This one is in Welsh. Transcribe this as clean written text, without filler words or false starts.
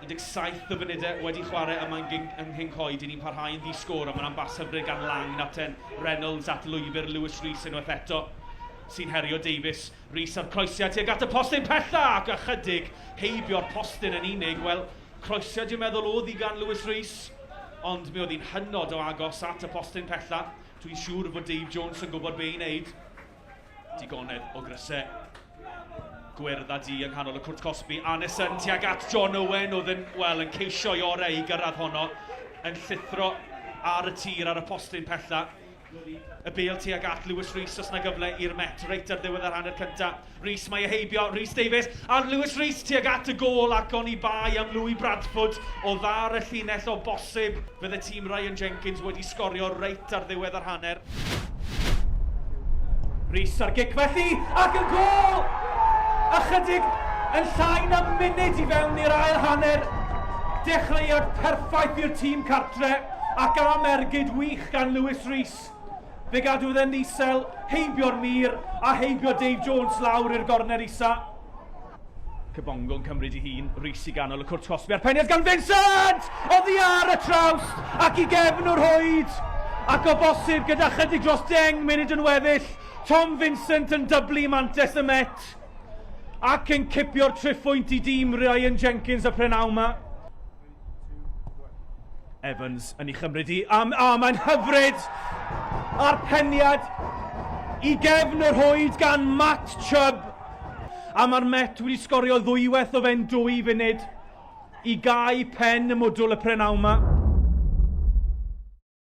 17 o funudau wedi chwarae yma yng Nghyncoed i ni'n parhau yn ddisgor, a mae'n ambas hyfryd gan Lang naten Reynolds at lwybr Lewis Rhys unwaith eto sy'n herio Davies. Rhys ar croesiad tuag at y postyn pella ac ychydig heibio'r postyn yn unig. Wel, croesiad dwi'n meddwl oedd i gan Lewis Rhys, ond mi oedd hi'n hynod o agos at y postyn pella. Dwi'n siŵr fod Dave Jones yn gwybod be i wneud. Digonedd o grysau. Gwyrdd a di yng nghanol y Cwrt Cosby. Aneson tuag at John Owen oedd yn ceisio i orau i gyrraedd honno, yn llithro ar y tir ar y postyn pella. Y bêl tuag at Lewis Rhys os na gyfle i'r Met reit ar ddiwedd yr hanner cyntaf. Rhys mae heibio, Rhys Davies a Lewis Rhys tuag at y gôl ac on i bai am Louis Bradford o ddar y llinell o bosib. Bydd y tîm Ryan Jenkins wedi sgorio reit ar ddiwedd yr hanner. Rhys ar gic felly ac yn gôl! Ychydig yn llai na munud i fewn i'r ail hanner. Dechreuad perffaith i'r tîm cartre ac am ergyd wych gan Lewis Rhys. Fe gadwodd e'n isel, heibio'r mir a heibio Dave Jones lawr i'r gorner isa. Cybongo'n cymryd i hun, Rhys i ganol y Cwrt Cosby a'r penniad gan Vincent! Oedd hi ar y traws ac i gefn o'r hwyd. Ac o bosib gyda chydig dros 10 munud yn weddill, Tom Vincent yn dyblu mantes y Met. Ac yn cipio'r triffwynt i dîm Ryan Jenkins y prynawn yma. Evans yn ei chymryd i, mae'n hyfryd a'r peniad i gefn yr hwyd gan Matt Chubb. A mae'r Met wedi sgorio ddwywaith o fewn 2 funud i gau pen y mwdwl y prynawn yma.